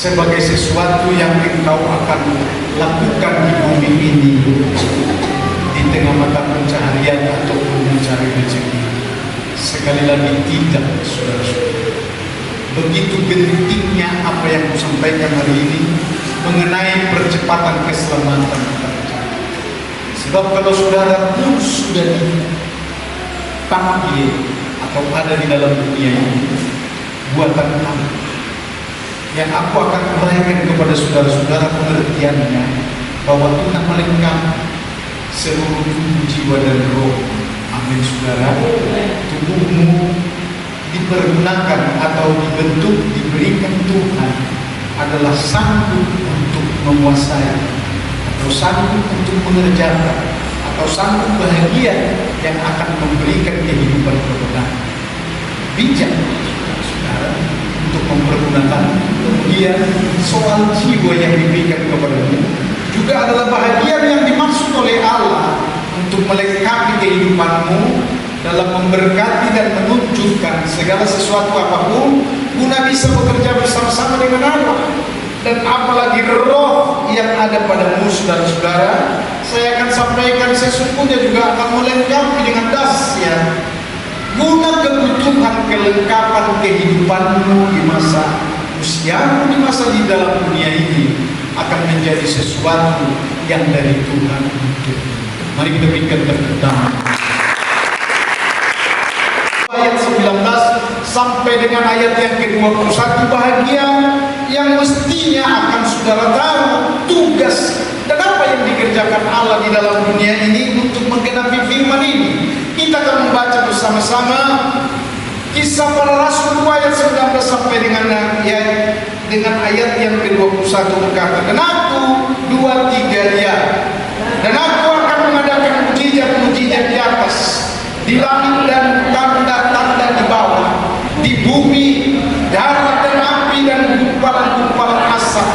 sebagai sesuatu yang engkau akan lakukan di bumi ini di tengah mata pencaharian ataupun mencari rezeki. Sekali lagi tidak, saudara-saudara. Begitu gentingnya apa yang kusampaikan hari ini mengenai percepatan keselamatan kita. Sebab kalau saudara pun sudah dipanggil atau ada di dalam dunia ini, buatan Allah, yang aku akan uraikan kepada saudara-saudara pengertiannya, bahwa Tuhan melengkapi seluruh tubuh, jiwa dan roh. Amin, saudara. Tubuhmu dipergunakan atau dibentuk, diberikan Tuhan adalah sanggup untuk menguasai, atau sanggup untuk mengerjakan, atau sanggup bahagia yang akan memberikan kehidupan kebenaran. Bijak, saudara, untuk mempergunakan. Kemudian soal jiwa yang diberikan kepadamu juga adalah bahagian yang dimaksud oleh Allah untuk melengkapi kehidupanmu dalam memberkati dan menunjukkan segala sesuatu apapun guna bisa bekerja bersama-sama dengan Allah. Dan apalagi roh yang ada padamu, saudara-saudara, saya akan sampaikan sesungguhnya juga akan melengkapi dengan dahsyat guna kebutuhan kelengkapan kehidupanmu di masa usiamu, di masa di dalam dunia ini akan menjadi sesuatu yang dari Tuhan untuk. Mari kita berikan tepuk tangan. Ayat 19 sampai dengan ayat yang ke-21, bahagia yang mestinya akan saudara tahu tugas dan apa yang dikerjakan Allah di dalam dunia ini untuk menggenapi firman ini. Kita akan membaca bersama-sama Kisah Para Rasul 2 ayat 19 sampai dengan ayat yang ke-21 berkata, dan aku 2-3 ya, dan aku akan mengadakan mujizat-mujizat di atas, di langit dan tanda-tanda di bawah, di bumi, darat dan api dan gumpalan-gumpalan asap.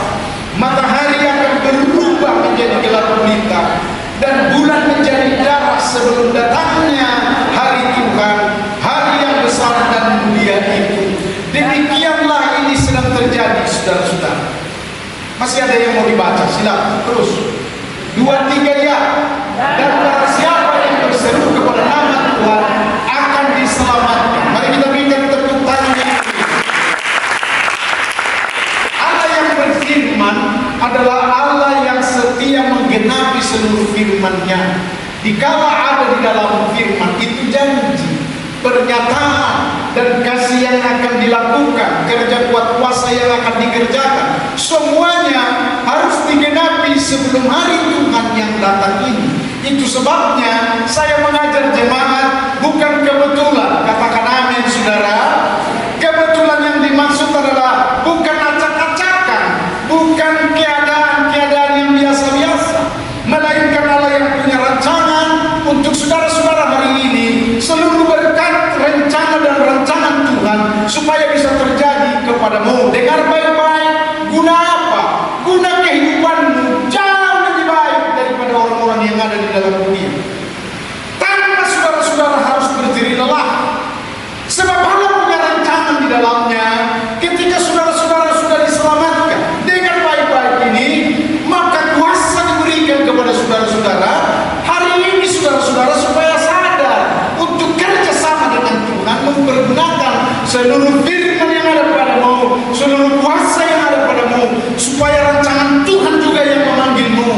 Matahari akan berubah menjadi gelap gulita dan bulan menjadi darah sebelum datangnya hari Tuhan, hari yang besar dan mulia itu. Demikianlah ini sedang terjadi, saudara-saudara. Masih ada yang mau dibaca? Silakan terus. 2-3 ya. Dan barang siapa yang berseru kepada nama Tuhan akan diselamatkan. Mari kita berikan tepuk tangan. Allah yang berfirman adalah Allah yang setia menggenapi seluruh firman-Nya. Dikala ada di dalam firman itu janji, pernyataan dan kasih yang akan dilakukan, kerja kuat kuasa yang akan dikerjakan, semuanya harus digenapi sebelum hari Tuhan yang datang ini. Itu sebabnya saya mengajar jemaat bukan kebetulan. Katakan amin, saudara. Kebetulan yang dimaksud adalah bukan acak-acakan, bukan keadaan-keadaan yang biasa-biasa, melainkan Allah yang punya rancangan untuk saudara-saudara hari ini. Seluruh berkat, rencana dan rancangan Tuhan supaya bisa terjadi kepadamu. Dengar baik-baik. Guna apa? Guna kehidupanmu jauh lebih baik daripada orang-orang yang ada di dalam dunia. Tanpa saudara-saudara harus berdiri lelah, sebab Allah punya rancangan di dalamnya. Ketika saudara-saudara sudah diselamatkan, dengar baik-baik ini, maka kuasa diberikan kepada saudara-saudara hari ini, saudara-saudara, supaya sadar untuk kerjasama dengan Tuhan, mempergunakan seluruh firman yang ada padamu, seluruh kuasa yang ada padamu, supaya rancangan Tuhan juga yang memanggilmu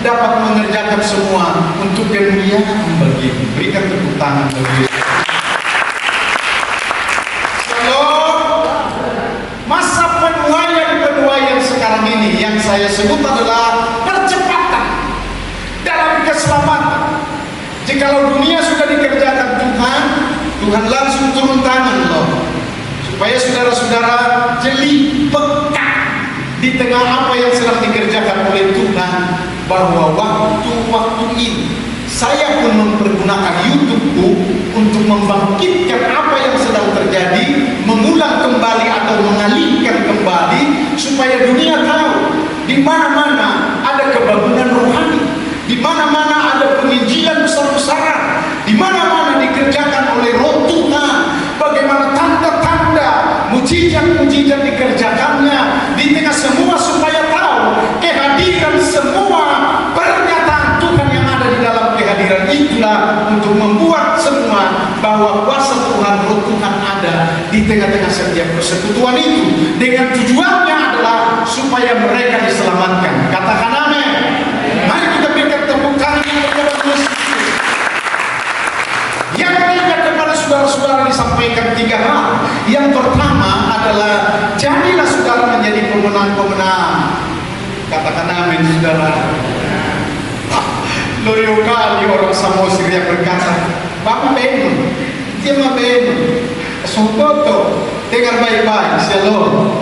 dapat mengerjakan semua untuk kemuliaan bagimu. Berikan tepuk tangan bagi Yesus. Masa penuaian sekarang ini yang saya sebut adalah percepatan dalam keselamatan. Jikalau dunia sudah dikerjakan Tuhan, Tuhan langsung turun tangan loh, supaya saudara-saudara jeli, peka di tengah apa yang sedang dikerjakan oleh Tuhan, bahwa waktu-waktu ini saya pun mempergunakan YouTube-ku untuk membangkitkan apa yang sedang terjadi, mengulang kembali atau mengalihkan kembali, supaya dunia tahu di mana-mana ada kebangunan rohani, di mana-mana ada penginjilan besar-besaran, di mana-mana dikerjakan oleh Roh Tuhan, bagaimana tanda-tanda, mujizat-mujizat dikerjakannya di tengah semua di tengah-tengah setiap persekutuan itu, dengan tujuannya adalah supaya mereka diselamatkan. Katakan amin. Mari kita berikan tepuk tangan kepada Yesus. Yang ketiga kepada saudara-saudara disampaikan 3 hal. Yang pertama adalah jadilah saudara menjadi pemenang-pemenang. Katakan amin, saudara. Loyo kali orang Samosir yang berkata, Bapak Beno, dia mah Beno, Sopoto, dengar baik-baik, shalom.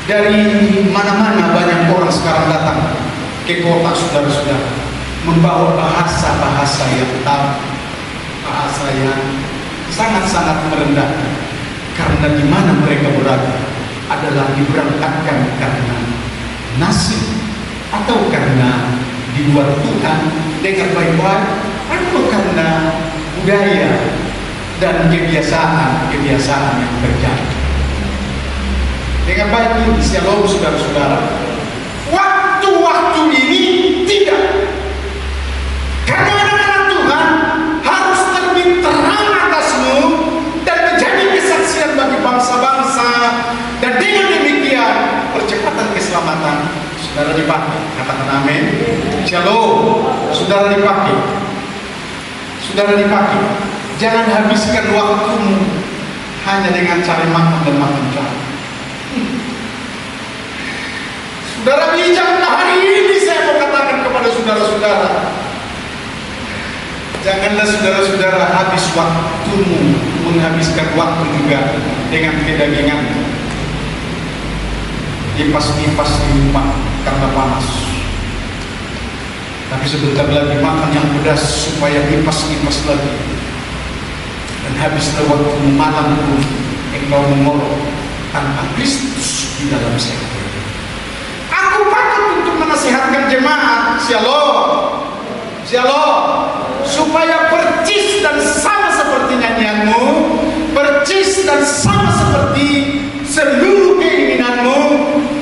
Dari mana-mana banyak orang sekarang datang ke kota saudara-saudara, membawa bahasa-bahasa yang tabu, bahasa yang sangat-sangat merendahkan. Karena di mana mereka berada adalah diberangkatkan karena nasib atau karena di luar Tuhan, dengar baik-baik, atau karena budaya dan kebiasaan yang terjadi. Dengar baik ini, shalom saudara-saudara. Waktu-waktu ini tidak. Karena anak-anak Tuhan harus terbit terang atasmu dan menjadi kesaksian bagi bangsa-bangsa. Dan dengan demikian percepatan keselamatan saudara dipakai. Katakan amin. Shalom. Saudara dipakai. Saudara dipakai. Jangan habiskan waktumu hanya dengan cari makan dan makan cari. Saudara bijaklah hari ini, saya mau katakan kepada saudara-saudara, janganlah saudara-saudara habis waktumu menghabiskan waktu juga dengan kedagingan. Kipas-kipas di rumah karena panas, tapi sebentar lagi makan yang pedas supaya kipas-kipas lagi, dan habislah waktu malam pun engkau mengorok tanpa Kristus di dalam saya. Aku patut untuk menasihatkan jemaat, shalom, shalom, supaya percis dan sama seperti nyanyianmu, percis dan sama seperti seluruh keinginanmu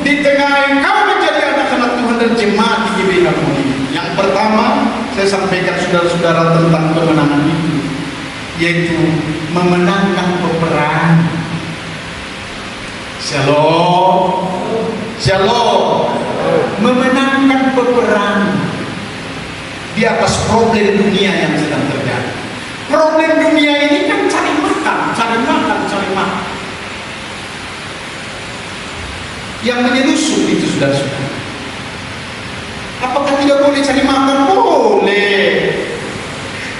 di tengah engkau menjadi anak-anak Tuhan dan jemaat di GBI Harmoni. Yang pertama, saya sampaikan saudara-saudara tentang kemenangan itu, yaitu memenangkan peperangan. Shalom, shalom, memenangkan peperangan di atas problem dunia yang sedang terjadi. Problem dunia ini kan cari makan, cari makan, cari makan. Yang menyelusup itu saudara-saudara. Apakah tidak boleh cari makan? Boleh.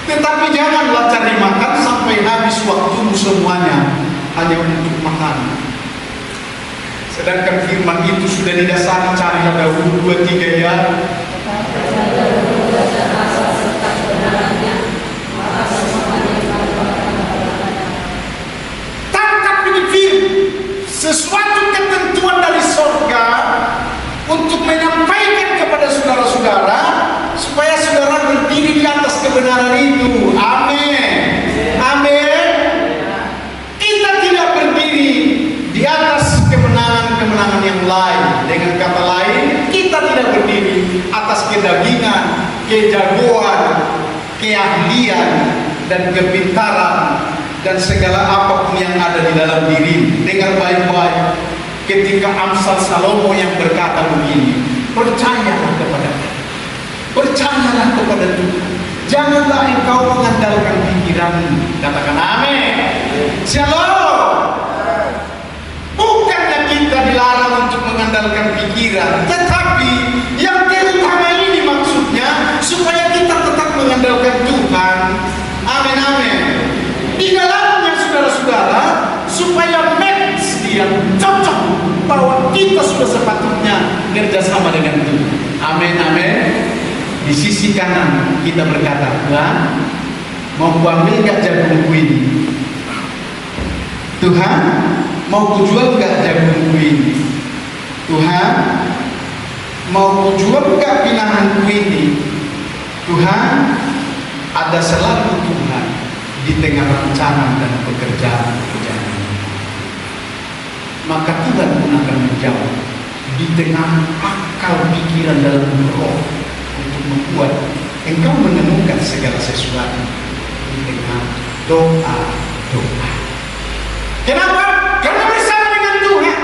Tetapi janganlah cari makan sampai habis waktumu semuanya hanya untuk makan. Sedangkan firman itu sudah didasari, carilah dahulu 2-3 ya. Tangkap ini firman, sesuatu ketentuan dari surga untuk menyampaikan kepada saudara-saudara supaya saudara berdiri di atas kebenaran itu. Amin. Amin. Kita tidak berdiri di atas kemenangan yang lain. Dengan kata lain, kita tidak berdiri atas kedagingan, kejagoan, keahlian, dan kepintaran, dan segala apapun yang ada di dalam diri. Dengar baik-baik, ketika Amsal Salomo yang berkata begini, percayalah kepada Tuhan, percayalah kepada Tuhan, janganlah engkau mengandalkan pikiranmu. Katakan amin. Shalom. Bukannya kita dilarang untuk mengandalkan pikiran, tetapi yang terutama ini maksudnya supaya kita tetap mengandalkan Tuhan. Amin, amin. Di dalamnya saudara-saudara, supaya match dia cocok bahwa kita sudah sepatutnya kerjasama dengan Tuhan. Amin, amin. Di sisi kanan kita berkata, Tuhan, mau kuambil gak jagungku ini? Tuhan, mau kujual gak jagungku ini? Tuhan, mau kujual gak pinanganku ini? Tuhan, ada selalu Tuhan di tengah rencana dan pekerjaan. Maka Tuhan pun akan menjawab di tengah akal pikiran dalam roh untuk membuat engkau menemukan segala sesuatu di tengah doa-doa. Kenapa? Karena bersama dengan Tuhan.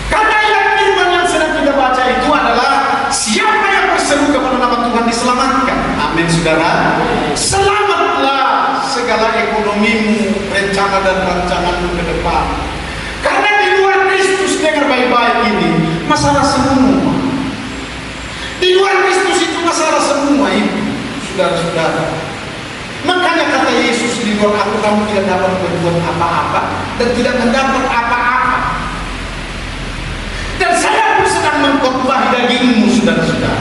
Karena ayat firman yang sedang kita baca itu adalah siapa yang berseru kepada nama Tuhan diselamatkan. Amin, saudara. Selamatlah segala ekonomimu, rencana dan rancanganmu ke depan. Karena di luar Kristus, dengar baik-baik ini, masalah semua. Di luar Kristus itu masalah semua itu, saudara-saudara. Makanya kata Yesus, di luar aku kamu tidak dapat berbuat apa-apa dan tidak mendapat apa-apa. Dan saya pun sedang mengkhotbah dagingmu, saudara-saudara.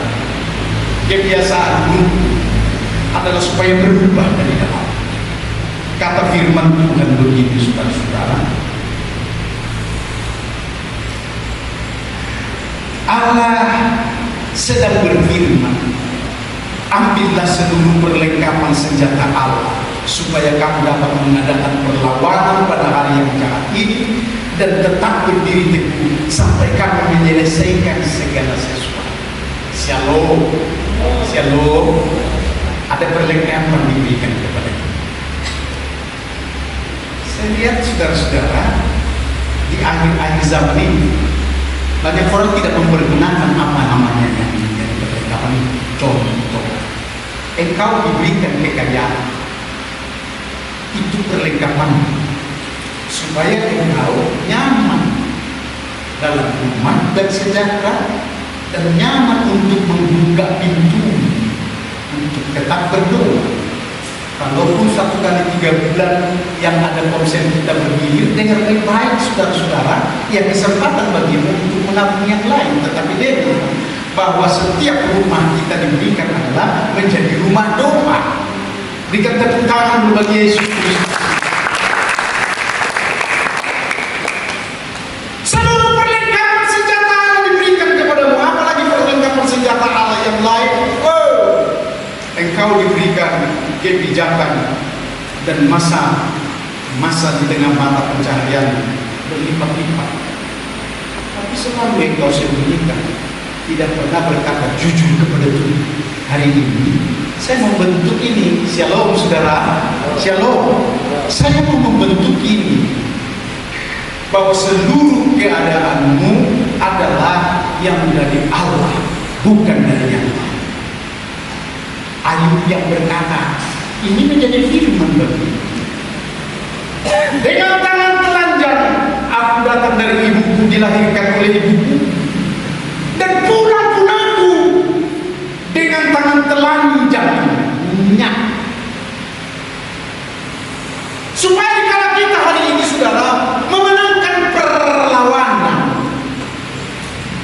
Kebiasaanmu adalah supaya berubah dari dalam. Kata firman Tuhan begini, saudara-saudara. Allah sedang berfirman, ambillah seluruh perlengkapan senjata Allah supaya kamu dapat mengadakan perlawanan pada hari yang jahat ini dan tetap berdiri teguh sampai kamu menyelesaikan segala sesuatu. Shalom, shalom. Ada perlengkapan diberikan kepada kita. Saya lihat saudara-saudara, di akhir-akhir zaman ini banyak orang tidak mempergunakan apa namanya yang perlengkapan itu. Contoh, engkau diberikan kekayaan, itu perlengkapan supaya engkau nyaman dalam rumah dan sejahtera dan nyaman untuk membuka pintu untuk tetap berdoa. Kalaupun 1 kali 3 bulan yang ada konsen kita bergilir, dengar baik-baik saudara-saudara, ya kesempatan bagimu untuk menabung yang lain. Tetapi dengar bahwa setiap rumah kita diberikan adalah menjadi rumah doa. Berikan tepuk tangan bagi Yesus Kristus. Seluruh perlengkapan senjata Allah diberikan kepadamu, apalagi perlengkapan senjata Allah yang lain. Engkau diberikan kebijakan dan masa di tengah mata pencaharian berlipat-lipat. Tapi selalu engkau sembunyikan, tidak pernah berkata jujur kepada Tuhan. Hari ini saya membentuk ini. Shalom saudara, shalom. Saya mau membentuk ini, bahwa seluruh keadaanmu adalah yang dari Allah, bukan dari yang lain. Ayub yang berkata, ini menjadi firman bagi. Dengan tangan telanjang aku datang dari ibuku, dilahirkan oleh ibuku, dan pulang pun aku dengan tangan telanjang minyak. Supaya kalau kita hari ini saudara memenangkan perlawanan,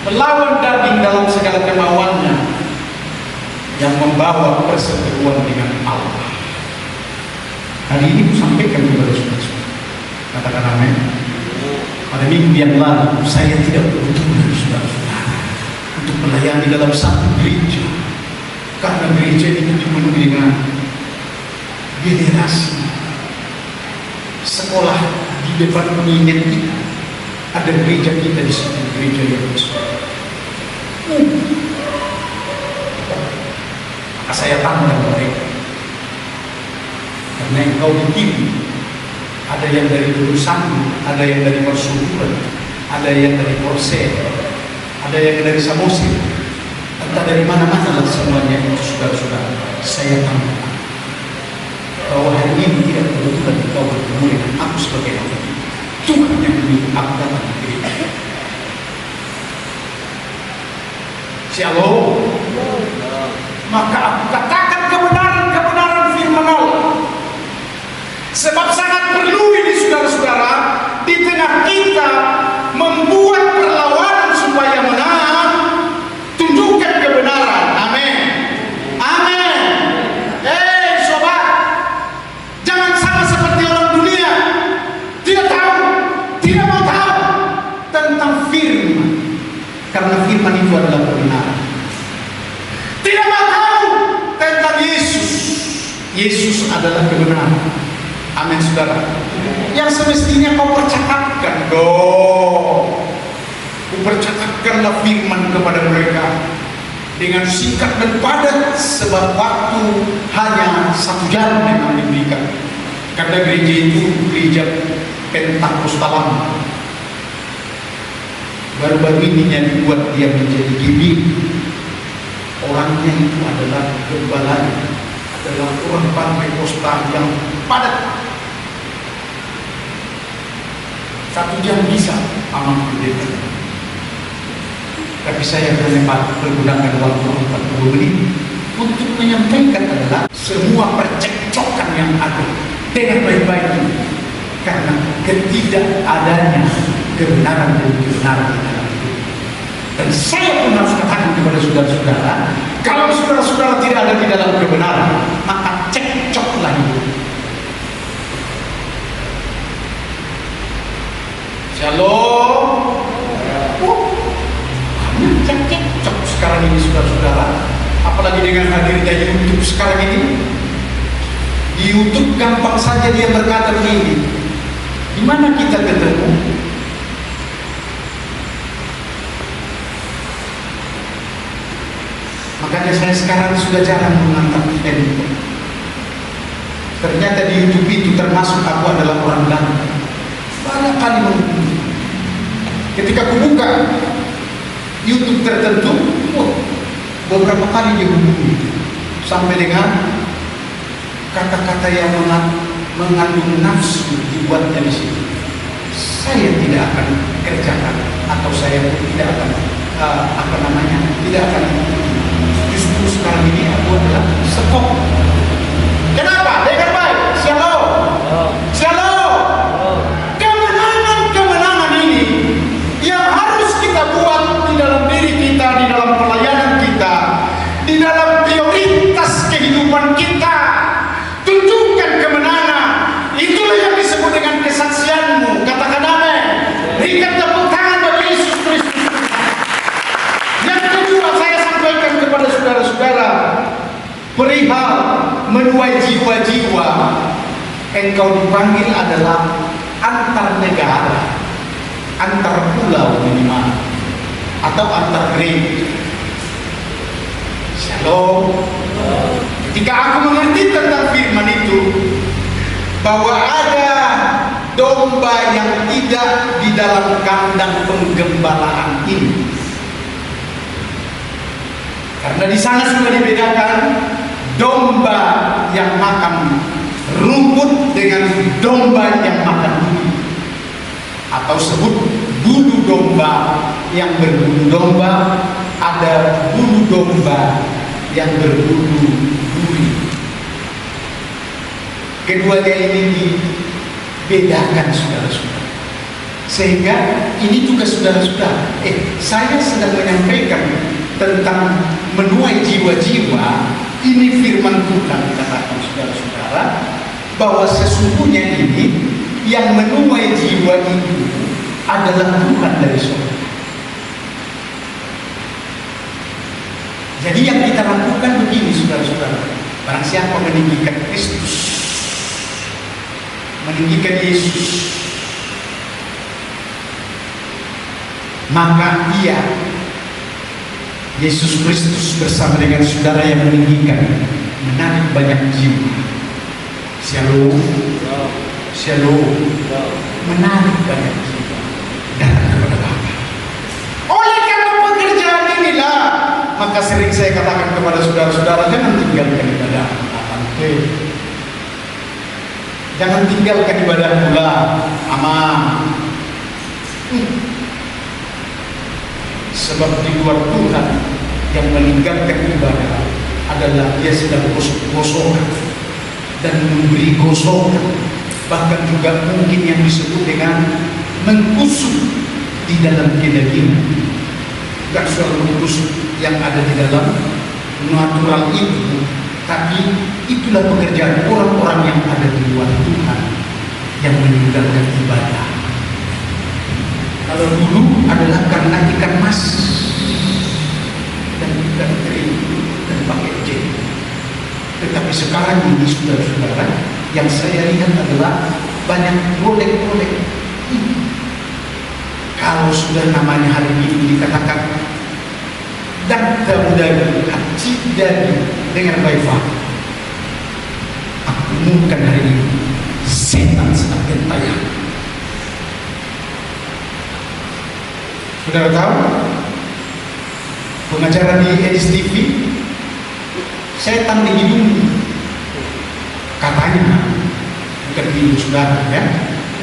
melawan daging dalam segala kemauannya, yang membawa perseteruan dengan Allah. Hari ini aku sampaikan kepada saudara-saudara. Katakan amin. Pada minggu yang lalu saya tidak beruntung dari saudara-saudara untuk melayani dalam satu gereja, karena gereja itu dipenuhi dengan generasi sekolah di depan pengingat kita. Ada gereja kita di sini, gereja yang besar. Maka saya tantang mereka, karena engkau dipilih. Ada yang dari lulusan, ada yang dari persuburan, ada yang dari Polsek, ada yang dari Samosir, entah dari mana-mana lah semuanya itu saudara-saudara. Saya tantang bahwa hari ini tidak kebetulan engkau bertemu dengan aku sebagai orang. Tuhan yang menyuruh aku datang ke gereja. Shalom. Maka aku katakan kebenaran firman Allah. Sebab sangat perlu ini saudara-saudara, di tengah kita membuat perlawanan supaya menang, tunjukkan kebenaran. Amin. Amin. Sobat, jangan sama seperti orang dunia, tidak tahu, tidak mau tahu tentang firman, karena firman itu adalah kebenaran. Tidak mau tahu tentang Yesus. Yesus adalah kebenaran. Amin saudara. Yang semestinya kau percakapkan dong. Kau percakapkanlah firman kepada mereka. dengan singkat dan padat, sebab waktu hanya 1 jam yang diberikan. Karena gereja itu gereja Pentakostalan. Baru-baru ini yang dibuat dia menjadi GB. Orangnya itu adalah gembalanya, adalah orang Pentakosta yang padat. 1 jam bisa aman pendeta. Tapi saya hanya menggunakan waktu 40 menit untuk menyampaikan adalah semua percekcokan yang ada dengan baik-baik ini, karena ketidakadanya kebenaran dan kebenaran di dalam itu. Dan saya pun harus katakan kepada saudara-saudara, kalau saudara-saudara tidak ada di dalam kebenaran, maka cekcoklah itu. Shalom. Cekcok sekarang ini saudara-saudara, apalagi dengan hadirnya YouTube sekarang ini. Di YouTube gampang saja dia berkata begini, di mana kita ketemu? Makanya saya sekarang sudah jarang mengantar handphone. Ternyata di YouTube itu termasuk aku adalah orang ganteng. Banyak kali menghubungi. Ketika aku buka YouTube tertentu, beberapa kali dia hubungi, sampai dengan kata-kata yang mengandung nafsu dibuatnya di sini. Saya tidak akan kerjakan, atau saya pun tidak akan tidak akan. Justru sekarang ini aku adalah stop. Kenapa? Dengar baik. Shalom. Shalom. Kemenangan ini yang harus kita buat di dalam diri kita, di dalam pelayanan kita, di dalam prioritas kehidupan kita. Tunjukkan kemenangan. Itulah yang disebut dengan kesaksianmu. Katakan amin. Berikan tepuk tangan bagi Yesus Kristus. Yang kedua, saya sampaikan kepada saudara-saudara perihal menuai jiwa-jiwa. Engkau dipanggil adalah antar negara, antar pulau minimal, atau antar gereja. Shalom. Ketika aku mengerti tentang firman itu, bahwa ada domba yang tidak di dalam kandang penggembalaan ini, karena di sana sudah dibedakan domba yang makan rumput dengan domba yang makan bulu, atau sebut bulu domba yang berbulu domba, ada bulu domba yang berbulu duri. Keduanya ini dibedakan saudara-saudara. Sehingga ini juga saudara-saudara, saya sedang menyampaikan tentang menuai jiwa-jiwa. Ini firman Tuhan dikatakan saudara-saudara, bahwa sesungguhnya ini yang menuai jiwa itu adalah Tuhan dari surga. Jadi yang kita lakukan begini saudara-saudara, barang siapa meninggikan Kristus, meninggikan Yesus, maka ia, Yesus Kristus bersama dengan saudara yang meninggikan, menarik banyak jiwa. Shalom. Shalom. Menarik banyak jiwa datang kepada Bapa. Oleh karena pekerjaan inilah, maka sering saya katakan kepada saudara-saudara, jangan tinggalkan ibadah. Jangan tinggalkan ibadah pula. Aman. Sebab di luar Tuhan yang meninggalkan ibadah adalah dia sedang gosok-gosokkan dan memberi gosok, bahkan juga mungkin yang disebut dengan mengkusuk di dalam kedagingan. Bukan soal mengkusuk yang ada di dalam natural itu, tapi itulah pekerjaan orang-orang yang ada di luar Tuhan yang meninggalkan ibadah. Kalau dulu adalah karena ikan mas dan ikan teri dan pakai jet. Tetapi sekarang ini saudara-saudara, yang saya lihat adalah banyak proyek-proyek. Kalau sudah namanya hari ini dikatakan dan daging haji daging dengan baik-baik. Aku umumkan hari ini, setan sedang gentayangan. Saudara tahu pengacara di STV, setan di hidung katanya, bukan di hidung saudara ya.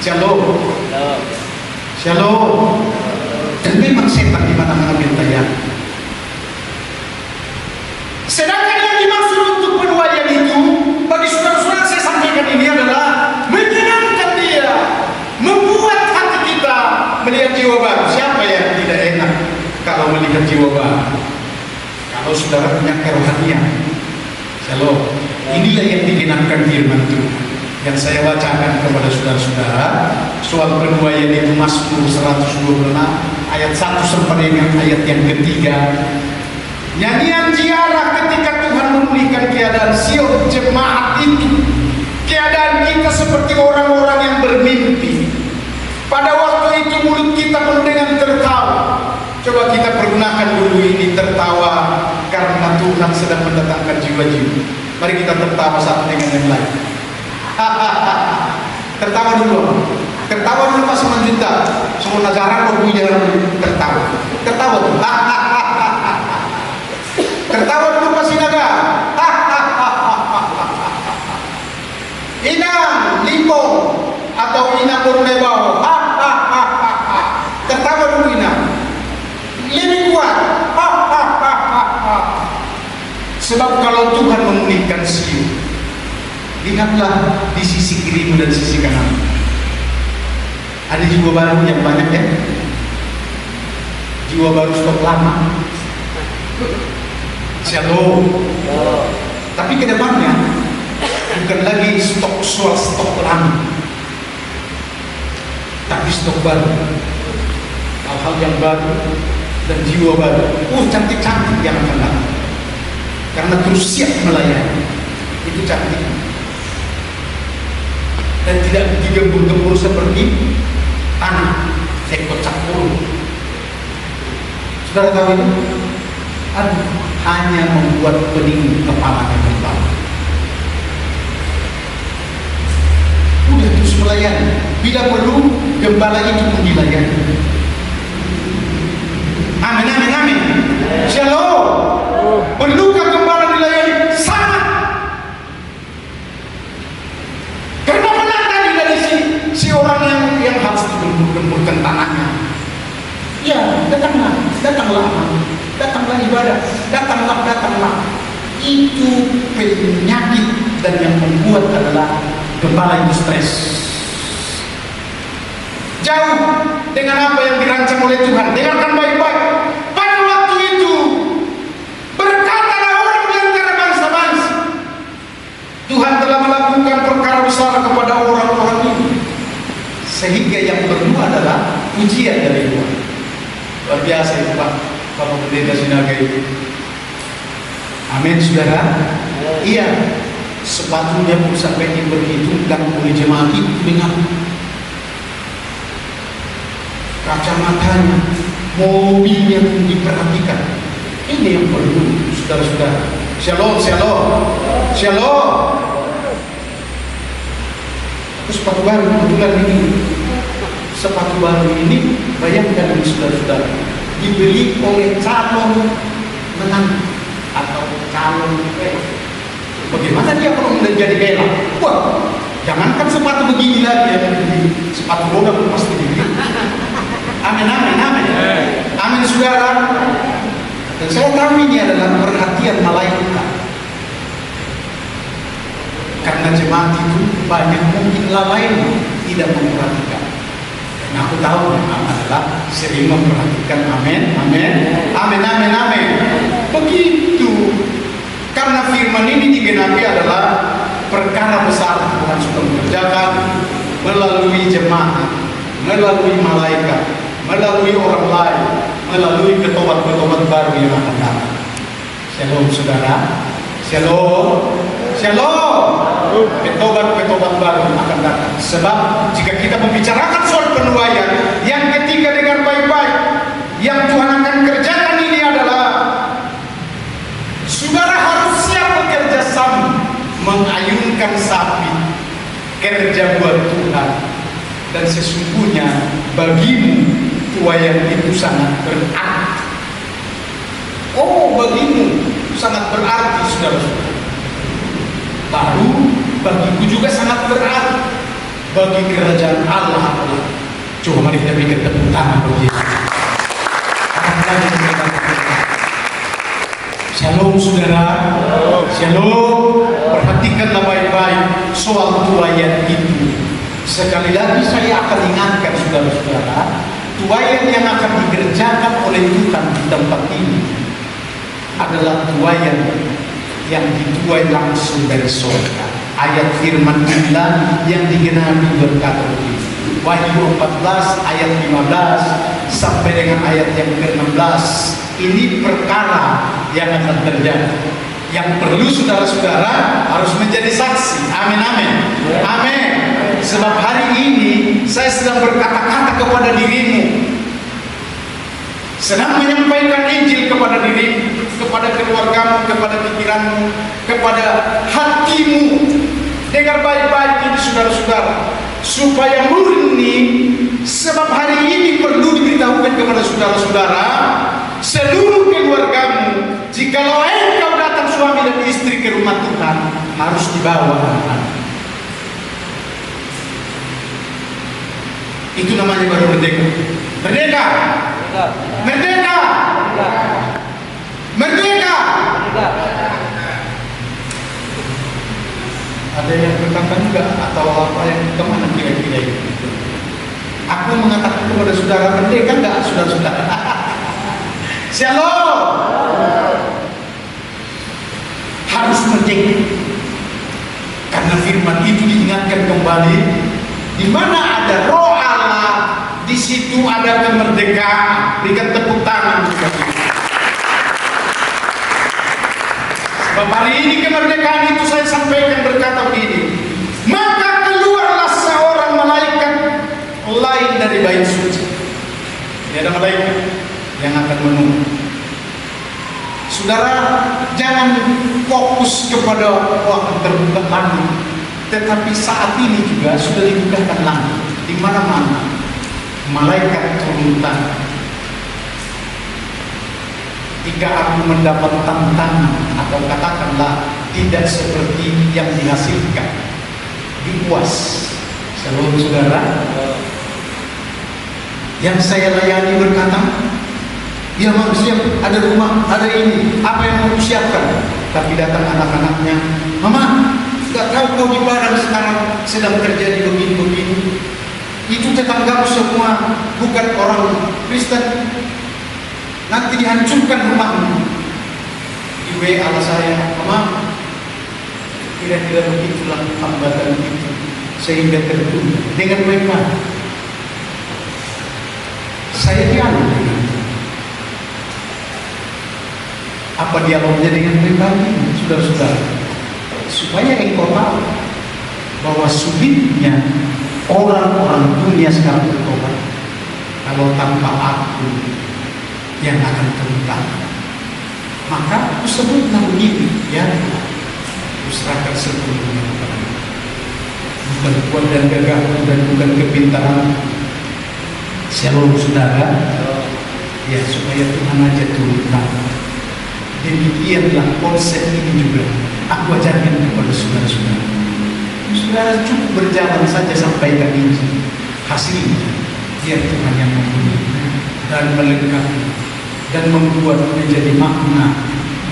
Shalom, shalom. Dan memang setan di mana-mana gentayangan. Sedangkan yang dimaksud untuk penuaian itu, bagi saudara-saudara saya sampaikan ini adalah menyenangkan dia, membuat hati kita melihat jiwa baru. Siapa yang tidak enak kalau melihat jiwa baru? Kalau saudara punya kerohanian, shalom. Inilah yang digenapkan firman Tuhan yang saya bacakan kepada saudara-saudara. Soal penuaian itu Mazmur 126 ayat 1 sampai dengan ayat yang ketiga. Nyanyian ziarah ketika Tuhan memulihkan keadaan Sion, jemaat itu. Keadaan kita seperti orang-orang yang bermimpi. Pada waktu itu mulut kita penuh dengan tertawa. Coba kita pergunakan dulu ini tertawa karena Tuhan sedang mendatangkan jiwa-jiwa. Mari kita tertawa satu dengan yang lain. Tertawa dulu. Tertawa dulu pas menjuta. Semua nazaran mau jangan tertawa. Tertawa tuh. Tertawa dulu pas naga. Inang limpong atau inang bernebau. Tertawa dulu inang. Lebih kuat. Sebab kalau Tuhan memulihkan Sion, lihatlah di sisi kirimu dan sisi kanan. Ada jiwa baru yang banyak ya. Jiwa baru stok lama. Shalom. Tapi ke depannya bukan lagi stok lama, tapi stok baru. Hal-hal yang baru dan jiwa baru. Cantik-cantik yang akan datang. Karena terus siap melayani. Itu cantik. Dan tidak digembur-gembur seperti tanah sekocak pun. Saudara tahu itu? Aduh, hanya membuat pening kepalanya kembali. Udah terus melayani. Bila perlu, gembala itu pun dilayani. Amin, amin, amin. Shalom. Perlukah gembala dilayani? Sangat. Karena benar tadi dari si orang yang harus digembur-gemburkan tanahnya. Ya, datanglah ibadah, datanglah. Itu penyakit dan yang membuat adalah gembala itu stres. Jauh dengan apa yang dirancang oleh Tuhan. Dengarkan baik-baik. Pada waktu itu berkatalah orang di antara bangsa-bangsa, Tuhan telah melakukan perkara besar kepada orang-orang ini, sehingga yang perlu adalah pujian dari Tuhan. Luar biasa itu Pak, Bapak Pendeta Sinaga itu. Amin saudara. Iya, sepatunya pun sampai diperhitungkan oleh jemaat itu dengan kacamatanya, mobilnya pun diperhatikan. Ini yang perlu saudara-saudara. Shalom, shalom, shalom. Sepatu baru kebetulan ini. Sepatu baru ini, bayangkan ini saudara-saudara, dibeli oleh calon menantu atau calon bela. Bagaimana dia kalau menjadi bela? Wah, jangankan sepatu begini lagi ya, sepatu roda pun pasti dibeli. Amin, amin, amin. Amin saudara. Dan saya tahu ini adalah perhatian malaikat. Karena jemaat itu banyak mungkin lalai tidak memperhatikan. Nah, aku tahu memang adalah sering memperhatikan. Amin, amin, amin, amin, amin. Begitu. Karena firman ini digenapi adalah perkara besar Tuhan sudah mengerjakan melalui jemaat, melalui malaikat, melalui orang lain, melalui petobat-petobat baru yang akan datang. Shalom saudara. Shalom. Shalom. Petobat-petobat baru akan datang. Sebab jika kita membicarakan soal penuaian, yang ketiga dengar baik-baik, yang Tuhan akan kerjakan ini adalah itu sangat berarti. Oh, bagimu sangat berarti, saudara-saudara. Baru bagiku juga sangat berarti. Bagi kerajaan Allah adalah. Coba mari kita berikan tepuk tangan bagi Yesus. Shalom saudara. Shalom. Perhatikanlah baik-baik soal tuayan itu. Sekali lagi saya akan ingatkan saudara-saudara, tuayan yang akan dikerjakan oleh Tuhan di tempat ini adalah tuayan yang dituai langsung dari surga. Ayat firman Allah yang digenapi berkata begini. Wahyu 14 ayat 15 sampai dengan ayat yang ke-16. Ini perkara yang akan terjadi, yang perlu saudara-saudara harus menjadi saksi. Amin, amin, amin. Sebab hari ini saya sedang berkata-kata kepada dirimu, sedang menyampaikan Injil kepada dirimu, kepada keluargamu, kepada pikiranmu, kepada hatimu. Dengar baik-baik ini saudara-saudara, supaya murni. Sebab hari ini perlu diberitahukan kepada saudara-saudara, seluruh keluargamu, jikalau engkau datang suami dan istri ke rumah Tuhan, harus dibawa anak-anak. Itu namanya baru merdeka. Merdeka. Merdeka. Merdeka. Ada yang berkata enggak atau apa yang kemana kira-kira itu? Aku mengatakan kepada saudara, merdeka enggak saudara-saudara? Shalom. Harus merdeka. Karena firman itu diingatkan kembali, di mana ada roh Allah, di situ ada kemerdekaan. Berikan tepuk tangan juga. Sebab hari ini kemerdekaan itu saya sampaikan berkata begini, maka keluarlah seorang malaikat lain dari bait suci. Ini ada malaikat yang akan menunggu. Saudara, jangan fokus kepada waktu terbuka langit, tetapi saat ini juga sudah dibukakan langit. Di mana-mana malaikat turun tangan. Jika aku mendapat tantangan atau katakanlah tidak seperti yang dihasilkan di UAS, shalom saudara, yang saya layani berkata, ya manusia ada rumah, ada ini, apa yang mau siapkan? Tapi datang anak-anaknya, mama, gak tahu kau di Padang sekarang sedang terjadi begini-begini. Itu tetanggamu semua bukan orang Kristen, nanti dihancurkan rumahmu. Di WA saya, mama, kira-kira begitulah hambatan itu sehingga tertunda. Dengan mereka saya dialog dengan apa dialognya dengan mereka ini, saudara-saudara, supaya engkau tahu bahwa sulitnya orang-orang dunia sekarang bertobat kalau tanpa aku yang akan terutama. Maka aku sebutlah begini, ya, aku serahkan sepenuhnya kepada-Mu. Bukan kuat dan gagah dan bukan kepintaran. Shalom saudara, ya, supaya Tuhan aja turun tangan. Demikianlah konsep ini juga aku ajarkan kepada saudara-saudara. Saudara cukup berjalan saja sampaikan Injil. Hasilnya biar Tuhan yang memberi dan melengkapi dan membuat menjadi makna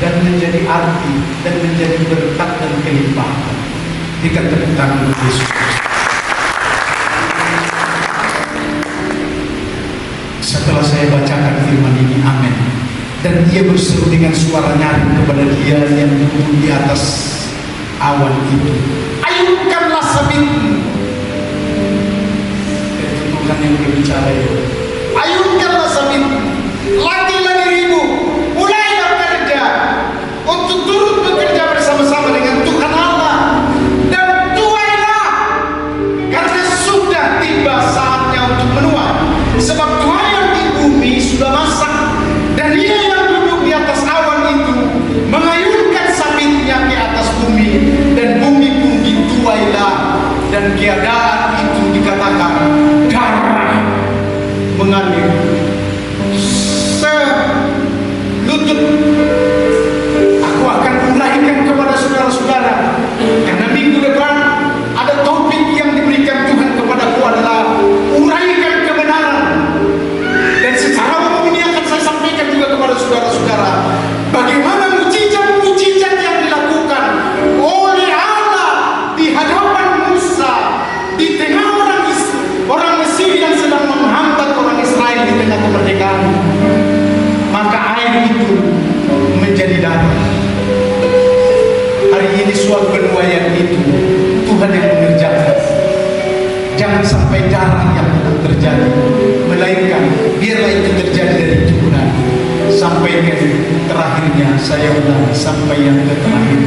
dan menjadi arti dan menjadi berkat dan kelimpahan. Berikan tepuk tangan untuk Yesus. Setelah saya bacakan firman ini, amin. Dan dia berseru dengan suara nyaring kepada dia yang duduk di atas awan itu, ayunkanlah sabitmu. Itu Tuhan yang berbicara itu. Ayunkanlah sabitmu, latihlah dirimu, mulailah bekerja untuk turut bekerja bersama-sama dengan Tuhan Allah, dan tuailah, karena sudah tiba saatnya untuk menuai. Sebab tuaian di bumi sudah masak, dan dia yang duduk di atas awan itu mengayunkan sabitnya ke atas bumi, dan bumi pun dituailah, dan keadaan itu dikatakan darah mengalir seksual penuaian itu Tuhan yang mengerjakan. Jangan sampai darah yang terjadi, melainkan biarlah itu terjadi dari Tuhan. Sampai ke terakhirnya, saya ulang, sampai yang terakhir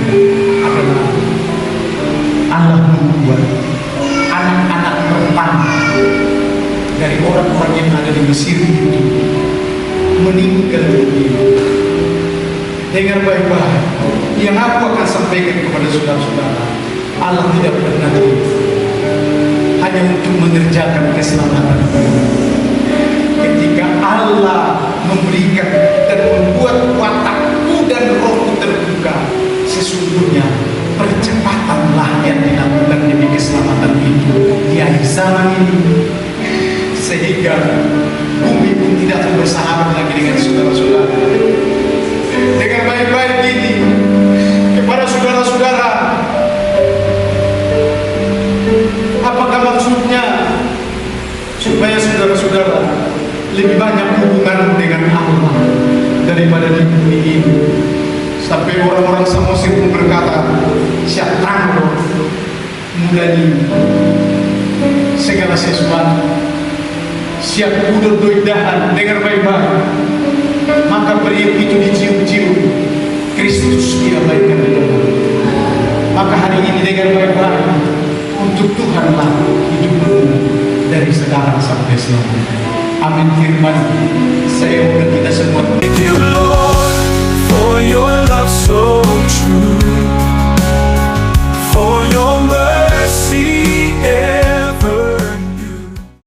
adalah Allah membuat anak-anak pertama dari orang-orang yang ada di Mesir itu meninggal dunia. Dengar baik-baik, yang aku akan sampaikan kepada saudara-saudara, Allah tidak pernah hanya untuk mengerjakan keselamatan. Ketika Allah memberikan dan membuat watakku dan rohku terbuka, sesungguhnya percepatanlah yang dilakukan demi keselamatan itu di akhir zaman ini, sehingga bumi pun tidak bersahabat lagi dengan saudara-saudara. Dengan baik-baik ini kepada saudara-saudara, apakah maksudnya supaya saudara-saudara lebih banyak hubungan dengan Allah daripada di bumi ini? Sampai orang-orang Samosir pun berkata, siap terang mulai segala sesuatu, siap udah doidahan. Dengar baik-baik, maka beri itu dicium-cium, Kristus diabaikan di dalam. Maka hari ini dengar baik-baik, untuk Tuhanlah hidupmu dari sekarang sampai selamanya. Amin. Firman saya udah kita semua. Thank you, Lord, for your love so true.